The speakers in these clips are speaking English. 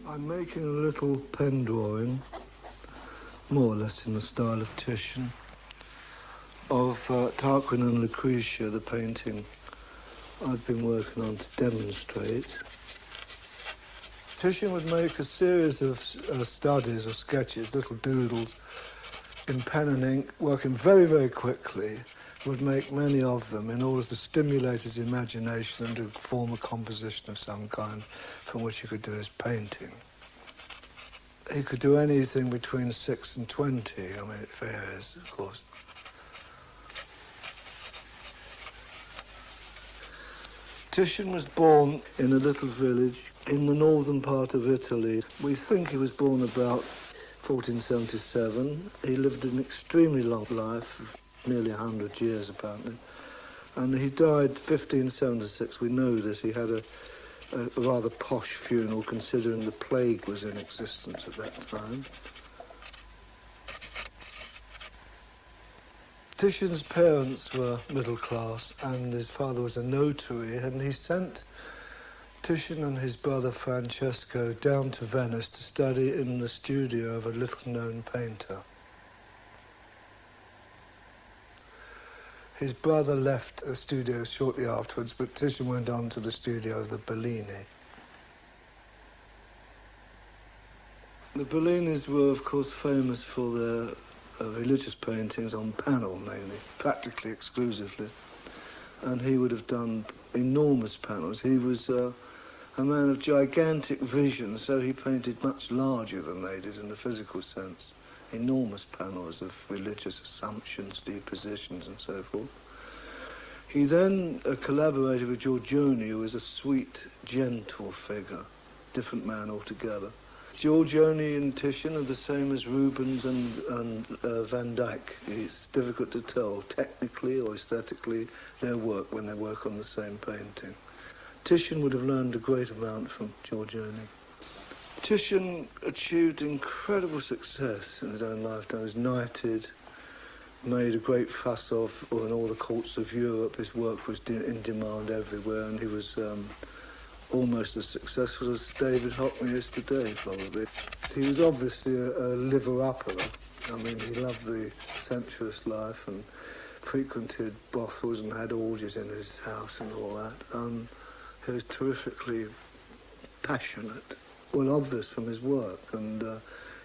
I'm making a little pen drawing, more or less in the style of Titian, of Tarquin and Lucretia, the painting I've been working on to demonstrate. Titian would make a series of studies or sketches, little doodles, in pen and ink, working very, very quickly, would make many of them in order to stimulate his imagination and to form a composition of some kind from which he could do his painting. He could do anything between 6 and 20. I mean, it varies, of course. Titian was born in a little village in the northern part of Italy. We think he was born about 1477. He lived an extremely long life, nearly 100 years apparently. And he died 1576. We know this. He had a rather posh funeral, considering the plague was in existence at that time. Titian's parents were middle class, and his father was a notary, and he sent Titian and his brother Francesco down to Venice to study in the studio of a little-known painter. His brother left the studio shortly afterwards, but Titian went on to the studio of the Bellini. The Bellinis were, of course, famous for their religious paintings on panel, mainly, practically exclusively. And he would have done enormous panels. He was a man of gigantic vision, so he painted much larger than they did in the physical sense. Enormous panels of religious assumptions, depositions, and so forth. He then collaborated with Giorgione, who was a sweet, gentle figure, different man altogether. Giorgione and Titian are the same as Rubens and Van Dyck. It's difficult to tell, technically or aesthetically, their work when they work on the same painting. Titian would have learned a great amount from Giorgione. Titian achieved incredible success in his own lifetime. He was knighted, made a great fuss of in all the courts of Europe. His work was in demand everywhere, and he was almost as successful as David Hockney is today, probably. He was obviously a liver-upper. I mean, he loved the sensuous life and frequented brothels and had orgies in his house and all that. He was terrifically passionate. Well, obvious from his work, and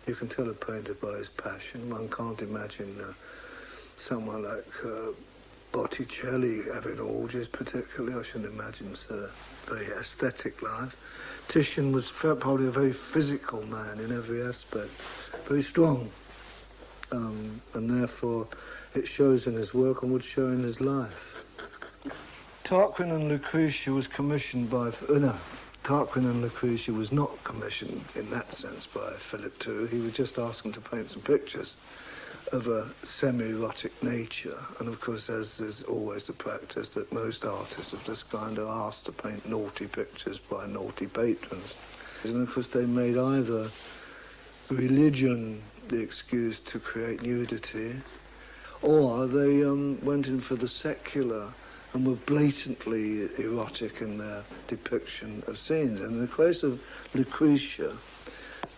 you can tell a painter by his passion. One can't imagine someone like Botticelli having orgies, particularly. I shouldn't imagine it's a very aesthetic life. Titian was probably a very physical man in every aspect, very strong, and therefore it shows in his work and would show in his life. Tarquin and Lucretia was commissioned by... Tarquin and Lucretia was not commissioned in that sense by Philip II. He was just asked him to paint some pictures of a semi-erotic nature. And of course, as is always the practice, that most artists of this kind are asked to paint naughty pictures by naughty patrons. And of course, they made either religion the excuse to create nudity, or they went in for the secular and were blatantly erotic in their depiction of scenes. And in the case of Lucretia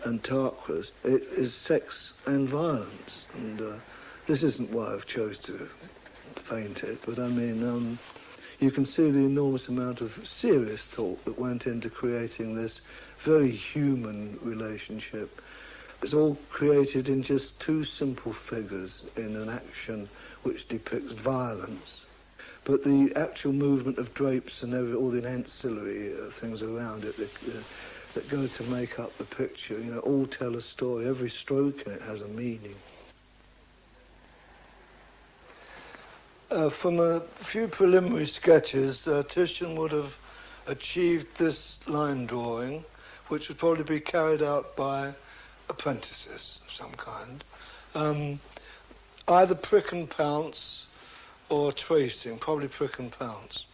and Tarquin, it is sex and violence. And this isn't why I've chose to paint it, but I mean, you can see the enormous amount of serious thought that went into creating this very human relationship. It's all created in just two simple figures in an action which depicts violence. But the actual movement of drapes and all the ancillary things around it that go to make up the picture, you know, all tell a story. Every stroke in it has a meaning. From a few preliminary sketches, Titian would have achieved this line drawing, which would probably be carried out by apprentices of some kind. Either prick and pounce or tracing, probably prick and pounce.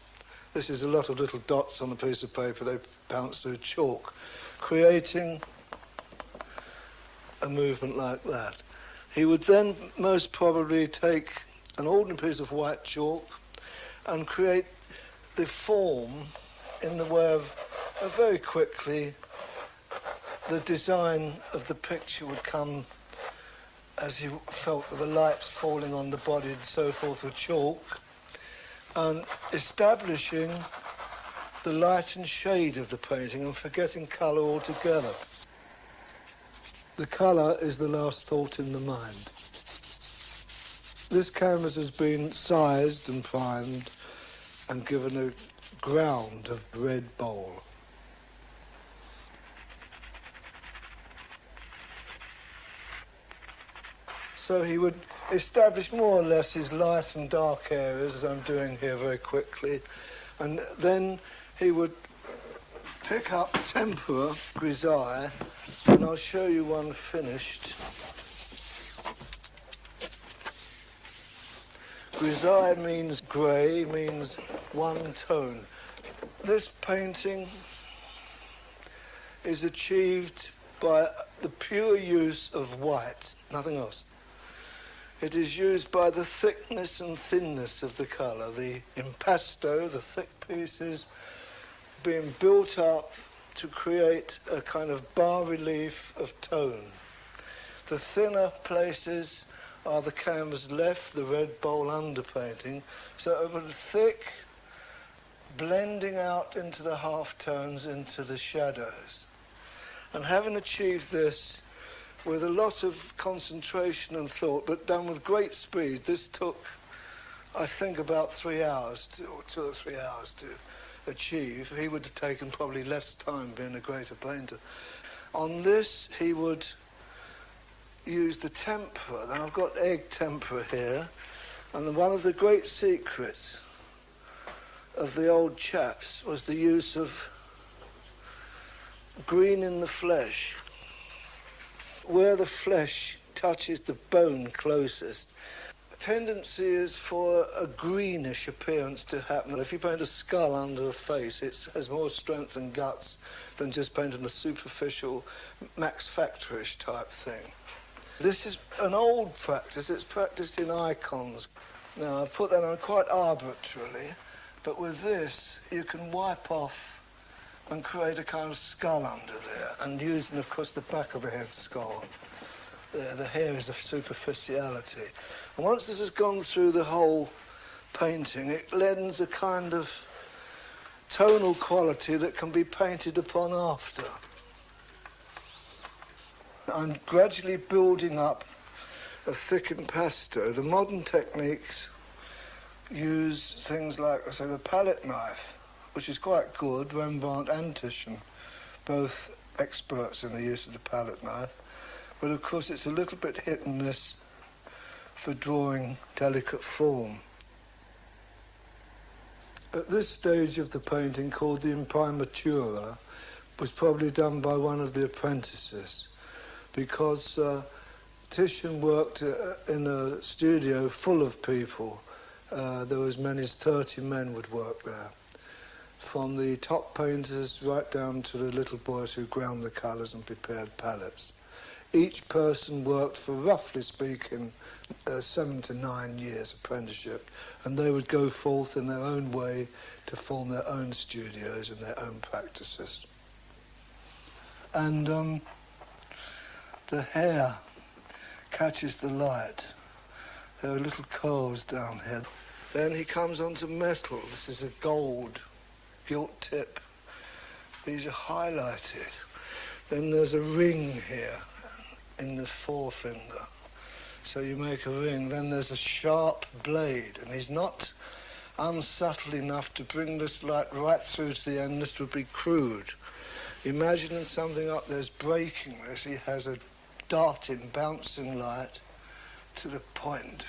This is a lot of little dots on a piece of paper they pounce through chalk, creating a movement like that. He would then most probably take an ordinary piece of white chalk and create the form in the way of very quickly the design of the picture would come as he felt the lights falling on the body and so forth with chalk, and establishing the light and shade of the painting and forgetting colour altogether. The colour is the last thought in the mind. This canvas has been sized and primed and given a ground of red bole. So he would establish more or less his light and dark areas, as I'm doing here very quickly, and then he would pick up tempera, grisaille, and I'll show you one finished. Grisaille means grey, means one tone. This painting is achieved by the pure use of white, nothing else. It is used by the thickness and thinness of the colour, the impasto, the thick pieces, being built up to create a kind of bas-relief of tone. The thinner places are the canvas left, the red bowl underpainting, so over the thick, blending out into the half-tones, into the shadows. And having achieved this with a lot of concentration and thought, but done with great speed, this took, I think, about 3 hours, 2 or 3 hours to achieve. He would have taken probably less time being a greater painter. On this, he would use the tempera. Now, I've got egg tempera here, and one of the great secrets of the old chaps was the use of green in the flesh. Where the flesh touches the bone closest, the tendency is for a greenish appearance to happen. If you paint a skull under a face, it has more strength and guts than just painting a superficial Max Factorish type thing. This is an old practice. It's practiced in icons. Now, I've put that on quite arbitrarily, but with this, you can wipe off and create a kind of skull under there, and using, of course, the back of the head skull. The hair is a superficiality. And once this has gone through the whole painting, it lends a kind of tonal quality that can be painted upon after. I'm gradually building up a thick impasto. The modern techniques use things like, say, the palette knife, which is quite good, Рембрандт and Titian, both experts in the use of the palette knife. But of course it's a little bit hit and miss for drawing delicate form. At this stage of the painting, called the imprimatura, was probably done by one of the apprentices, because Titian worked in a studio full of people. There were as many as 30 men would work there, from the top painters right down to the little boys who ground the colours and prepared palettes. Each person worked for, roughly speaking, 7 to 9 years apprenticeship, and they would go forth in their own way to form their own studios and their own practices. And the hair catches the light. There are little curls down here. Then he comes onto metal. This is a gold gilt tip. These are highlighted. Then there's a ring here in the forefinger. So you make a ring. Then there's a sharp blade, and he's not unsubtle enough to bring this light right through to the end. This would be crude. Imagining something up there's breaking this, he has a darting, bouncing light to the point.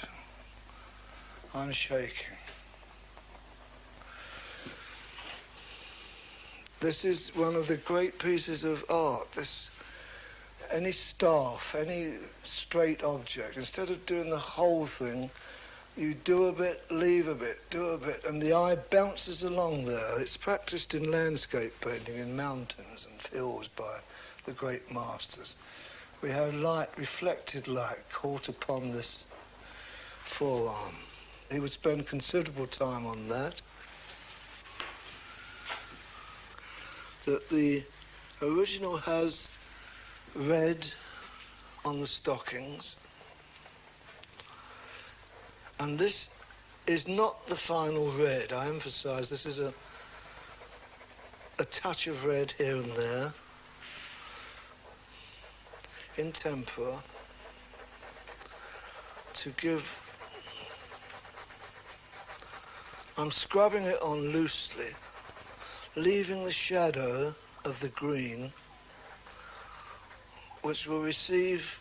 I'm shaking. This is one of the great pieces of art. Any staff, any straight object, instead of doing the whole thing, you do a bit, leave a bit, do a bit, and the eye bounces along there. It's practiced in landscape painting in mountains and hills by the great masters. We have light, reflected light, caught upon this forearm. He would spend considerable time on that. That the original has red on the stockings, and this is not the final red. I emphasize this is a touch of red here and there in tempera to give. I'm scrubbing it on loosely, leaving the shadow of the green, which will receive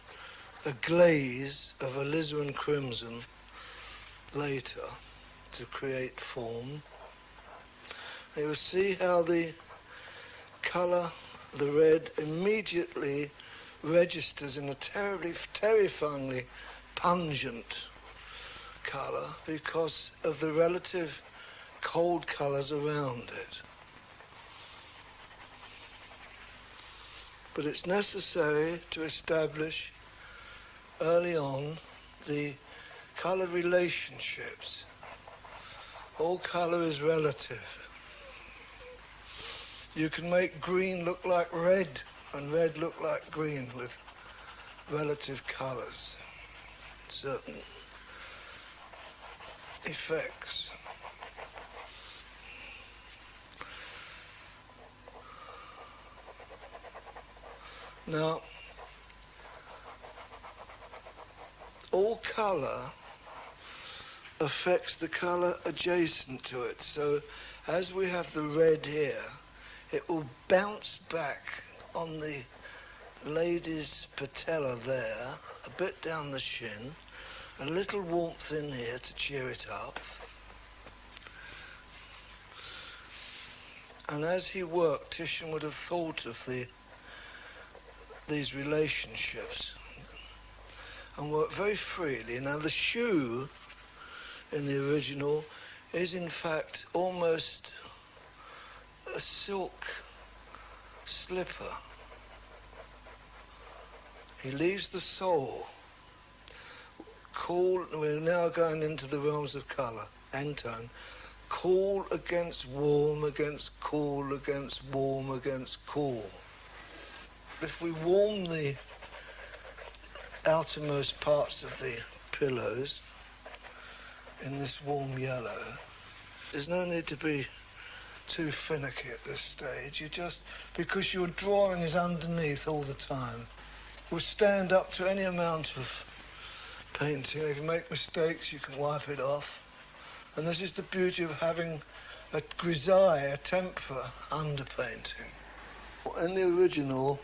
a glaze of alizarin crimson later to create form. You will see how the colour, the red, immediately registers in a terrifyingly pungent colour because of the relative cold colours around it. But it's necessary to establish early on the colour relationships. All colour is relative. You can make green look like red and red look like green with relative colours, certain effects. Now, all colour affects the colour adjacent to it. So as we have the red here, it will bounce back on the lady's patella there, a bit down the shin, a little warmth in here to cheer it up. And as he worked, Titian would have thought of these relationships and worked very freely. Now the shoe in the original is in fact almost a silk slipper. He leaves the sole cool. We're now going into the realms of colour and tone. Cool against warm, against cool, against warm, against cool. If we warm the outermost parts of the pillows in this warm yellow, there's no need to be too finicky at this stage. You just, because your drawing is underneath all the time, will stand up to any amount of painting. If you make mistakes, you can wipe it off. And this is the beauty of having a grisaille, a tempera underpainting. In the original,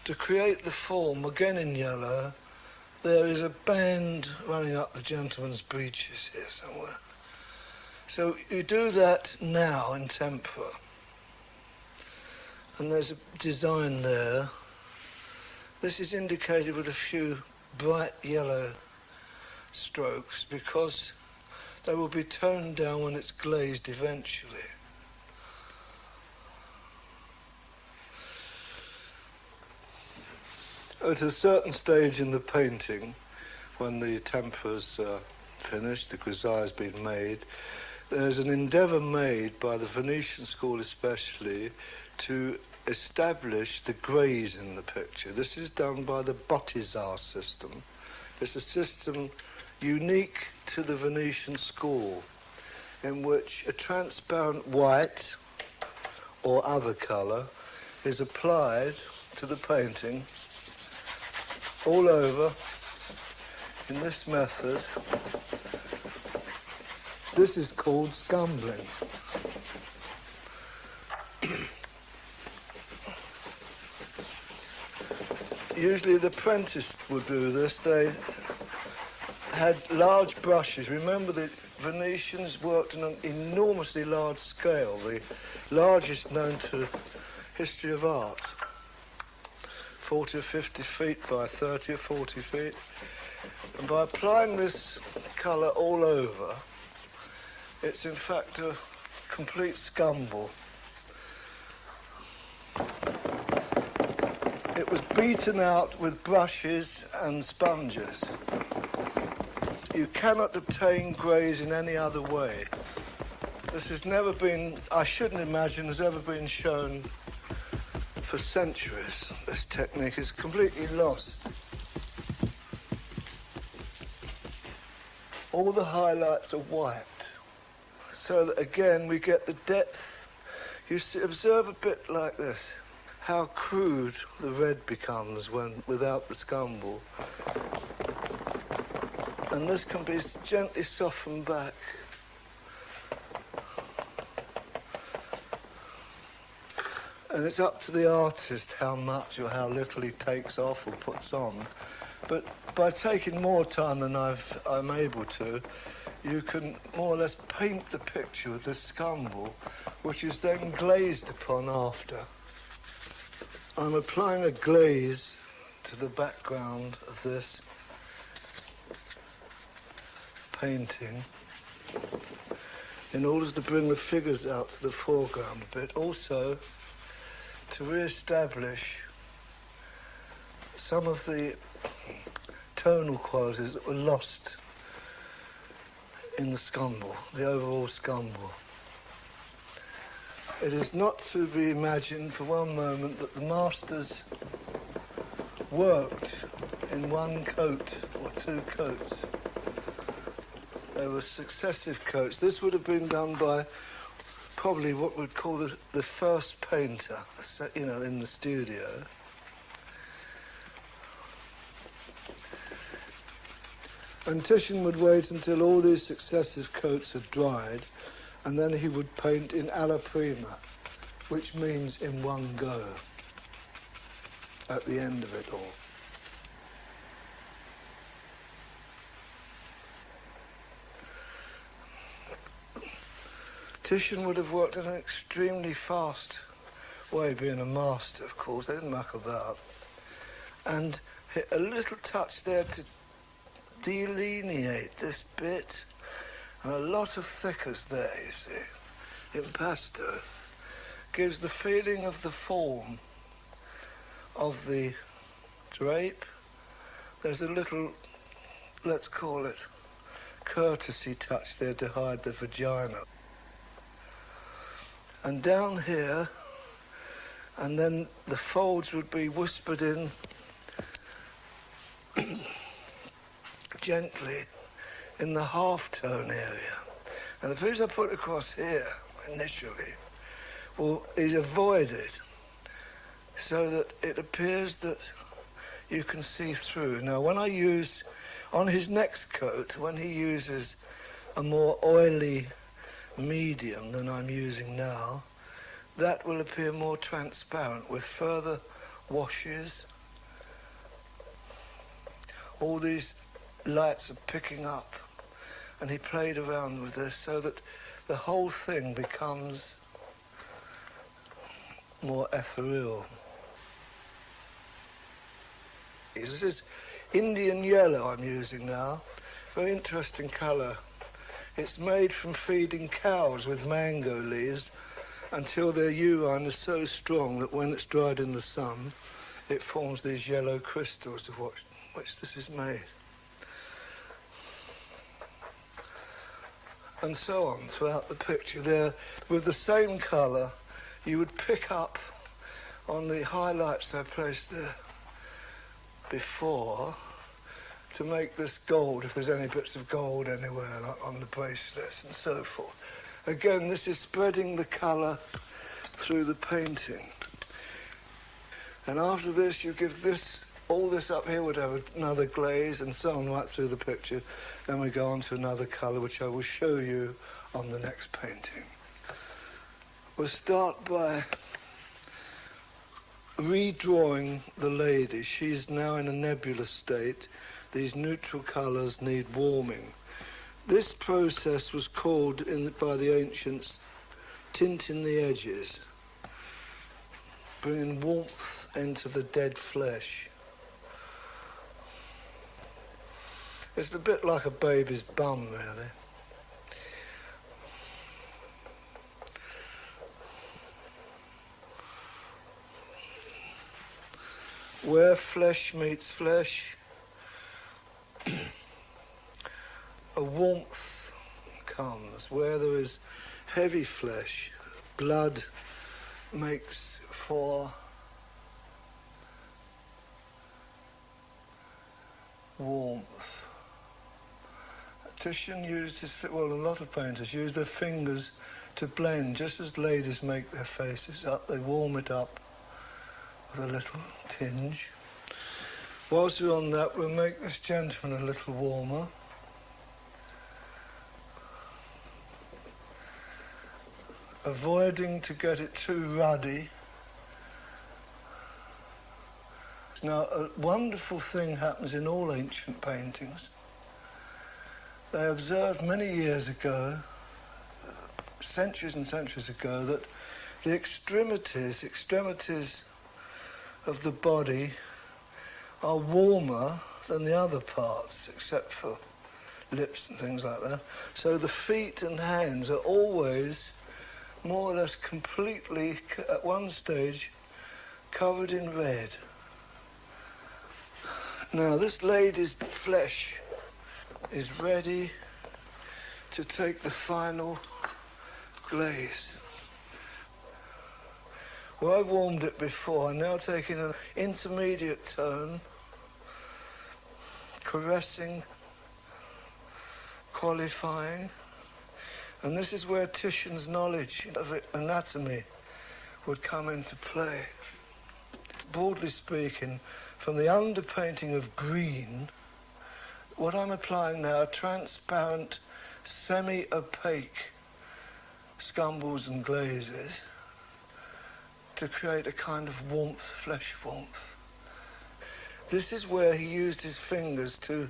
to create the form, again in yellow, there is a band running up the gentleman's breeches here somewhere. So you do that now in tempera. And there's a design there. This is indicated with a few bright yellow strokes because they will be toned down when it's glazed eventually. At a certain stage in the painting, when the tempera's finished, the grisaille has been made, there's an endeavour made by the Venetian school especially to establish the greys in the picture. This is done by the Bottizzar system. It's a system unique to the Venetian school in which a transparent white or other colour is applied to the painting all over in this method. This is called scumbling. Usually the apprentice would do this. They had large brushes. Remember that Venetians worked on an enormously large scale, the largest known to history of art. 40 or 50 feet by 30 or 40 feet. And by applying this colour all over, it's in fact a complete scumble. It was beaten out with brushes and sponges. You cannot obtain greys in any other way. This has never been, I shouldn't imagine, has ever been shown for centuries. This technique is completely lost. All the highlights are white, so that again we get the depth. You see, observe a bit like this, how crude the red becomes when without the scumble. And this can be gently softened back. And it's up to the artist how much or how little he takes off or puts on. But by taking more time than I'm able to, you can more or less paint the picture with this scumble, which is then glazed upon after. I'm applying a glaze to the background of this painting in order to bring the figures out to the foreground a bit. Also, to re-establish some of the tonal qualities that were lost in the scumble, the overall scumble. It is not to be imagined for one moment that the masters worked in one coat or two coats. There were successive coats. This would have been done by probably what we'd call the first painter, you know, in the studio. And Titian would wait until all these successive coats had dried, and then he would paint in alla prima, which means in one go, at the end of it all. Titian would have worked in an extremely fast way, being a master, of course. They didn't muck about. And hit a little touch there to delineate this bit, and a lot of thickness there, you see, impasto, gives the feeling of the form of the drape. There's a little, let's call it, courtesy touch there to hide the vagina. And down here, and then the folds would be whispered in gently in the half-tone area. And the piece I put across here, initially, is avoided so that it appears that you can see through. Now, when I use, on his next coat, when he uses a more oily medium than I'm using now, that will appear more transparent with further washes. All these lights are picking up, and he played around with this so that the whole thing becomes more ethereal. This is Indian yellow I'm using now, very interesting colour. It's made from feeding cows with mango leaves until their urine is so strong that when it's dried in the sun, it forms these yellow crystals of which this is made. And so on throughout the picture. There, with the same colour, you would pick up on the highlights I placed there before to make this gold, if there's any bits of gold anywhere, like on the bracelets and so forth. Again, this is spreading the colour through the painting. And after this, you give this, all this up here would have another glaze and so on right through the picture. Then we go on to another colour, which I will show you on the next painting. We'll start by redrawing the lady. She's now in a nebulous state. These neutral colours need warming. This process was called by the ancients tinting the edges, bringing warmth into the dead flesh. It's a bit like a baby's bum, really. Where flesh meets flesh, a warmth comes. Where there is heavy flesh, blood makes for warmth. Titian used his, well, a lot of painters use their fingers to blend, just as ladies make their faces up, they warm it up with a little tinge. Whilst we're on that, we'll make this gentleman a little warmer. Avoiding to get it too ruddy. Now, a wonderful thing happens in all ancient paintings. They observed many years ago, centuries and centuries ago, that the extremities of the body are warmer than the other parts, except for lips and things like that. So the feet and hands are always more or less completely, at one stage, covered in red. Now, this lady's flesh is ready to take the final glaze. Well, I warmed it before. I'm now taking an intermediate tone, caressing, qualifying. And this is where Titian's knowledge of anatomy would come into play. Broadly speaking, from the underpainting of green, what I'm applying now are transparent, semi-opaque scumbles and glazes to create a kind of warmth, flesh warmth. This is where he used his fingers to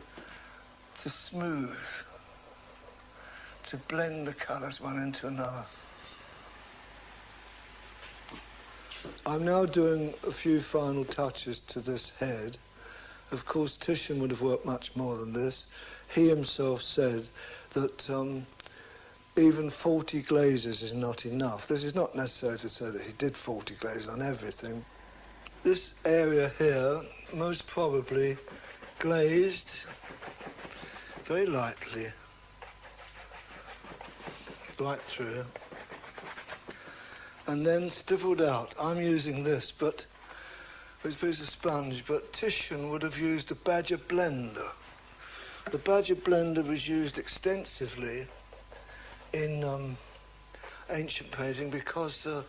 smooth, to blend the colours one into another. I'm now doing a few final touches to this head. Of course, Titian would have worked much more than this. He himself said that even 40 glazes is not enough. This is not necessary to say that he did 40 glazes on everything. This area here, most probably glazed very lightly, right through, and then stippled out. I'm using this, but it's a piece of sponge, but Titian would have used a badger blender. The badger blender was used extensively in ancient painting because of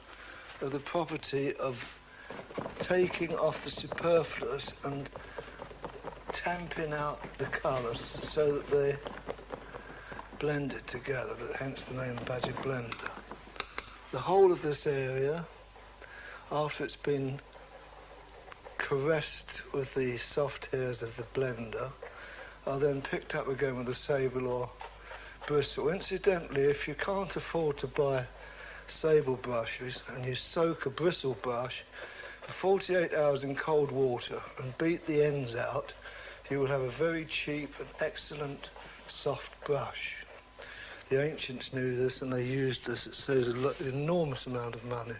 the property of taking off the superfluous and tamping out the colours so that they blended together, but hence the name badger blender. The whole of this area, after it's been caressed with the soft hairs of the blender, are then picked up again with a sable or bristle. Incidentally, if you can't afford to buy sable brushes and you soak a bristle brush for 48 hours in cold water and beat the ends out, you will have a very cheap and excellent soft brush. The ancients knew this and they used this. It saves an enormous amount of money.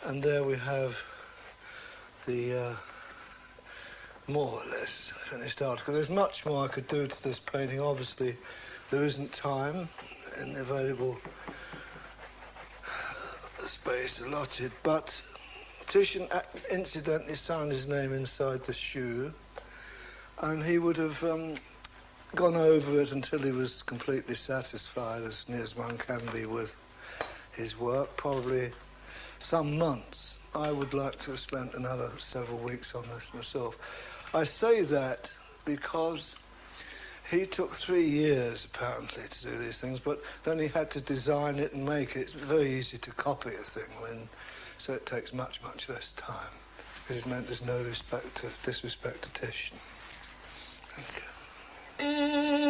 And there we have the more or less finished article. There's much more I could do to this painting. Obviously, there isn't time in the available space allotted, but Titian incidentally signed his name inside the shoe, and he would have gone over it until he was completely satisfied, as near as one can be with his work, probably some months. I would like to have spent another several weeks on this myself. I say that because he took 3 years, apparently, to do these things, but then he had to design it and make it. It's very easy to copy a thing, so it takes much, much less time, because it meant there's no disrespect to Titian. Thank you.